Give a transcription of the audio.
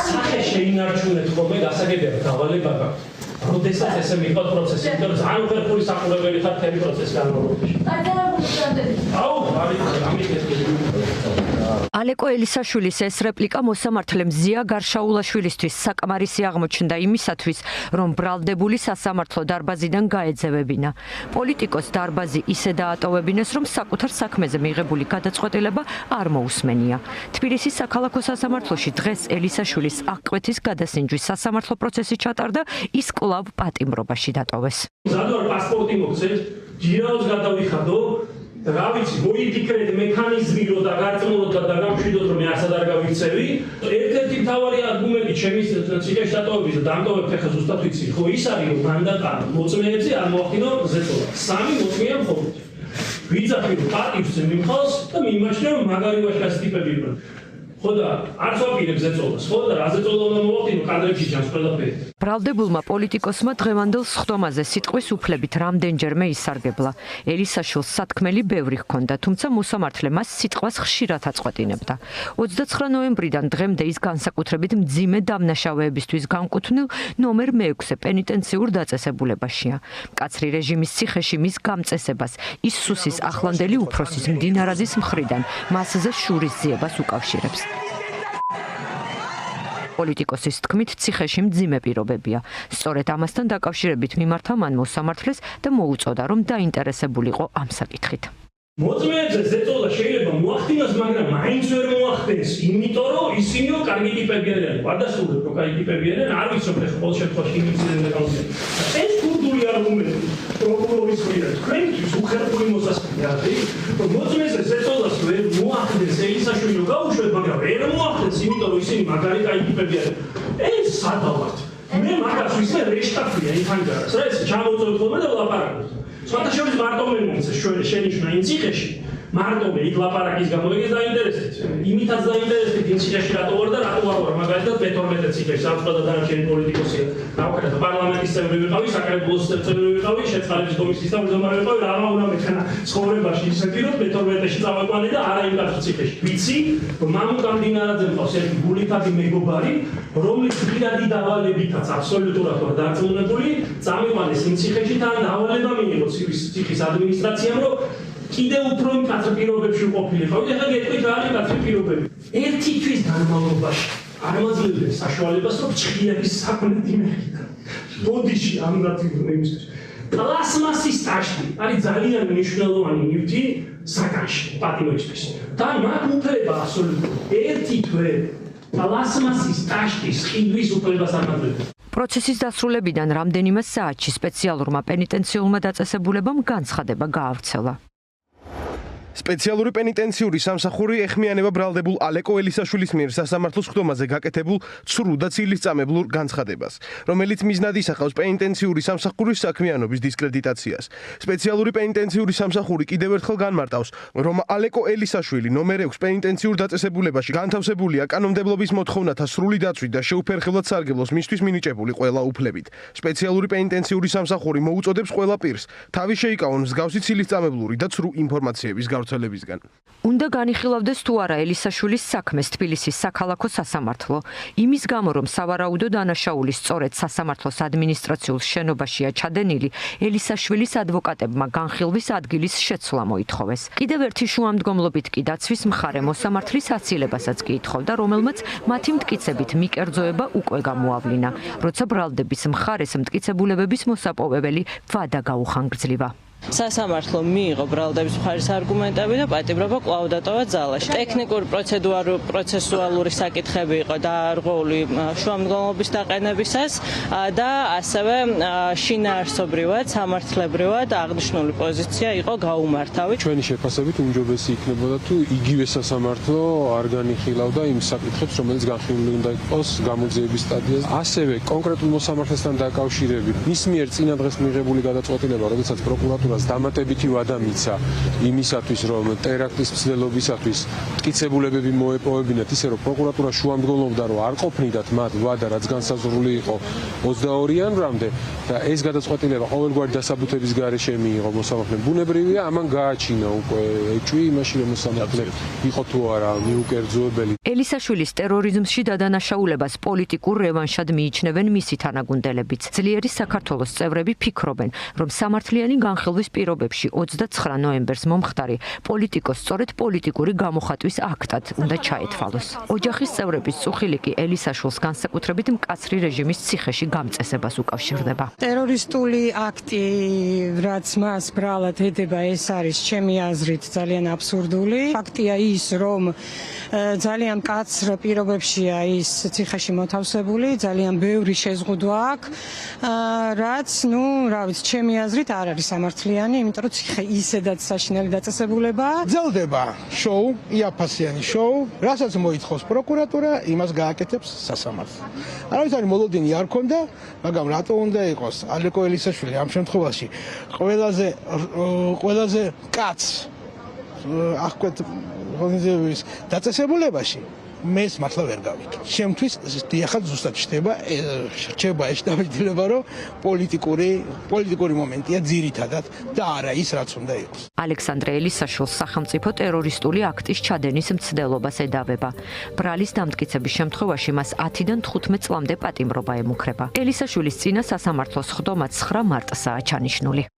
სახე შეინარჩუნეთ ხოლმე გასაგებია დავალება გაქვთ. როდესაც ესე მიყვართ პროცესი, იმიტომ რომ ძალიან უხერხული საყურებელი ხარ თემი პროცესი განმავლობაში. აუ, ალეკო ელისაშვილის ეს რეპლიკა მოსამართლე მზია გარშაულაშვილისთვის საკმარისი აღმოჩნდა იმისათვის, რომ ბრალდებული სასამართლო დარბაზიდან გაეძევებინა. პოლიტიკოს დარბაზი ისე დაატოვებინეს, რომ საკუთარ საქმეზე მიღებული გადაწყვეტილება არ მოусმენია. თბილისის საქალაქო სასამართლოში დღეს ელისაშვილის აღკვეთის გადასინჯვის სასამართლო პროცესი ჩატარდა, ის კვლავ პატიმრობაში დატოვეს. ზადვარ პასპორტი მოგცეთ, ჯირაოს გადავიხადო. რა ვიცი, მოიფიქრეთ მექანიზმი რო და გარწმუნოთ და გამშვიდოთ რომ მე ასად არ გავიქცევი. ერთ-ერთი მთავარი არგუმენტი ჩემი ციხეში დატოვების და დამტოვებ ხა ზუსტად ვიცი, ხო ის არის რომ მანდატა მოწმეებზე არ მოახდინო ზეწოლა. სამი მოწმეა მხოლოდ. ვიძახი რომ პატივს მიმხავს და მიმაჩნია რომ მაგარი ვაშკას ტიპები იყვნენ. ხო და არც ვაპირებ ზეწოლას, ხო და რა ზეწოლა უნდა მოახდინო კადრებში ჩანს ყველაფერი. ბრალდებულმა პოლიტიკოსმა დღევანდელ სხდომაზე სიტყვის უფლებით რამდენჯერმე ისარგებლა. ელისაშვილს სათქმელი ბევრი ჰქონდა, თუმცა მოსამართლე მას სიტყვას ხშირად აწყვეტინებდა. 29 ნოემბრიდან დღემდე ის განსაკუთრებით მძიმე დამნაშავეებისთვის განკუთვნილ ნომერ 6 პენიტენციურ დაწესებულებაშია. მკაცრი რეჟიმის ციხეში მის გამწესებას ის სუსის ახლანდელი უფროსის მდინარაძის მხრიდან მასზე შურის ძიებას უკავშირებს. პოლიტიკოსის თქმით, ციხეში მძიმე პირობებია. სწორედ ამასთან დაკავშირებით მიმართა მან მოსამართლეს და მოუწოდა, რომ დაინტერესებულიყო ამ საკითხით. მოწმეებზე ზეწოლა შეიძლება მოახდინოს, მაგრამ მაინც ვერ მოახდენს, იმიტომ რომ ისინიო კარგი ტიპები არიან. ვადასტურებ რომ კარგი ტიპები არიან, არ ვიცნობ ხე ყოველ შემთხვევაში იმისინე გავუძინე. ეს კურდული არგუმენტი პროკურორის მხრიდან თქვენთვის უხერხული მოსასწრაფია, რომ მოწმეებზე ზეწოლას ვერ მოახდენს, ელისაშვილი რომ გაუშვეთ, მაგრამ ვერ მოახდენს, იმიტომ რომ ისინი მაგარი კარგი ტიპები არიან. ეს სადავართ. მე მაგას ვისმე რეშტაფია იფანჯარას, რა ეს ჩამოწევთ ხოლმე და ვლაპარაკობთ. სხვათა შორის მარტო მე მომწე შენიშნა იმ ციხეში მარტო მე იქ ლაპარაკის გამო ეგეც დაინტერესდით იმითაც დაინტერესდით იმ ციხეში რატო ვარ და რატო არ ვარ მაგალითად მე-12 ციხეში სამწუხაროდ და დანარჩენი პოლიტიკოსია გავაკეთე პარლამენტის წევრი ვიყავი საკრებულოს წევრი ვიყავი შეწყალების კომისიის და მდგომარე ვიყავი რა უნდა მეთქნა ცხოვრებაში ისეთი რომ მე-12-ში წავეყვანე და არა იმ კაცის ციხეში ვიცი რომ მამუკა მდინარაძე მყავს ერთი გულითადი მეგობარი რომლის პირადი დავალებითაც აბსოლუტურად ვარ დარწმუნებული წამიყვანეს იმ ციხეში თან დავალება მიიღო ციხის ადმინისტრაციამ რომ კიდევ უფრო მკაცრ პირობებში ყოფილიყო. ეხლა გეტყვით რა არის მკაცრი პირობები. ერთი თვის განმავლობაში არ მაძლევდნენ საშუალებას რომ ჭხიების საქმე იმექიდან. ბოდიში ამნათი იმისთვის. პლასმასის ტაშტი არის ძალიან მნიშვნელოვანი ნივთი საკანში, პატიმრისთვის. და მაგ უფლება აბსოლუტურად ერთი თვე პლასმასის ტაშტის ყიდვის უფლებას არ მაძლევდნენ. პროცესის დასრულებიდან რამდენიმე საათში სპეციალურმა პენიტენციურმა დაწესებულებამ განცხადება გაავრცელა. სპეციალური პენიტენციური სამსახური ეხმიანება ბრალდებულ ალეკო ელისაშვილის მიერ სასამართლოს სხდომაზე გაკეთებულ ცრუ და ცილისწამებლურ განცხადებას, რომელიც მიზნად ისახავს პენიტენციური სამსახურის საქმიანობის დისკრედიტაციას. სპეციალური პენიტენციური სამსახური კიდევ ერთხელ განმარტავს, რომ ალეკო ელისაშვილი ნომერ 6 პენიტენციურ დაწესებულებაში განთავსებულია კანონმდებლობის მოთხოვნათა სრული დაცვით და შეუფერხებლად სარგებლოს მისთვის მინიჭებული ყველა უფლებით. სპეციალური პენიტენციური სამსახური მოუწოდებს ყველა პირს თავი შეიკავონ მსგავსი ცილისწამებლური და ცრუ ინფორმაციების უნდა განიხილავდეს თუ არა ელისაშვილის საქმეს თბილისის საქალაქო სასამართლო. იმის გამო, რომ სავარაუდო დანაშაული სწორედ სასამართლოს ადმინისტრაციულ შენობაშია ჩადენილი, ელისაშვილის ადვოკატებმა განხილვის ადგილის შეცვლა მოითხოვეს. კიდევ ერთი შუამდგომლობით კი დაცვის მხარე მოსამართლის აცილებასაც კი ითხოვდა, რომელმაც მათი მტკიცებით მიკერძოება უკვე გამოავლინა, როცა ბრალდების მხარეს მტკიცებულებების მოსაპოვებელი ვადა გაუხანგრძლივა. სასამართლო მიიღო ბრალდების მხარის არგუმენტები და პატიმრობა კვლავ დატოვა ძალაში. ტექნიკური პროცესუალური საკითხები იყო დაარღვეული შუამდგომლობის დაყენებისას და ასევე შინაარსობრივად, სამართლებრივად აღნიშნული პოზიცია იყო გაუმართავი. ჩვენი შეფასებით უმჯობესი იქნებოდა თუ იგივე სასამართლო არ განიხილავდა იმ საკითხებს, რომელიც განხილული უნდა იყოს გამოძიების სტადიაზე. ასევე კონკრეტულ მოსამართლესთან დაკავშირებით მის მიერ წინა დღეს მიღებული გადაწყვეტილება, როდესაც პროკურატურა პროკურატურას დამატებითი ვადა მიცა იმისათვის, რომ ტერაქტის მცდელობისათვის მტკიცებულებები მოეპოვებინათ, ისე რომ პროკურატურა შუამდგომლობდა, რომ არ ყოფნიდათ მათ ვადა, რაც განსაზღვრული იყო 22 იანვრამდე და ეს გადაწყვეტილება ყოველგვარი დასაბუთების გარეშე მიიღო მოსამართლემ. ბუნებრივია, ამან გააჩინა უკვე ეჭვი იმაში, რომ მოსამართლე იყო თუ არა მიუკერძოებელი. ელისაშვილის ტერორიზმში დადანაშაულებას პოლიტიკურ რევანშად მიიჩნევენ მისი თანაგუნდელებიც. ძლიერი საქართველოს წევრები ფიქრობენ, რომ სამართლიანი განხილვის პირობებში 29 ნოემბერს მომხდარი პოლიტიკოს სწორედ პოლიტიკური გამოხატვის აქტად უნდა ჩაეთვალოს. ოჯახის წევრების წუხილი კი ელისაშვილს განსაკუთრებით მკაცრი რეჟიმის ციხეში გამწესებას უკავშირდება. ტერორისტული აქტი, რაც მას ბრალად ედება, ეს არის ჩემი აზრით ძალიან აბსურდული. ფაქტია ის, რომ ძალიან მკაცრ პირობებშია ის ციხეში მოთავსებული, ძალიან ბევრი შეზღუდვა აქვს, რაც, რა ვიცი, ჩემი აზრით არ არის სამართლიანი, იმიტომ რომ ციხე ისედაც საშინელი დაწესებულებაა. გრძელდება შოუ, იაფასიანი შოუ, რასაც მოითხოვს პროკურატურა, იმას გააკეთებს სასამართლო. არავის არის მოლოდინი არ ქონდა, მაგრამ რატო უნდა იყოს ალეკო ელისაშვილი ამ შემთხვევაში ყველაზე კაც აღკვეთ ორგანიზების დაწესებულებაში მეს მართლა ვერ გავიქ. შემთთვის დიახაც ზუსტად რჩება ეს დამოკიდება, რომ პოლიტიკური მომენტია ძირითადად და არა ის, რაც უნდა იყოს. ალექსანდრე ელისაშვილს სახელმწიფო ტერორისტული აქტის ჩადენის მცდელობას ედავება. ბრალის დამტკიცების შემთხვევაში მას 10-დან 15 წლამდე პატიმრობა ემუქრება. ელისაშვილის წინა სასამართლოს სხდომა 9 მარტსაა ჩანიშნული.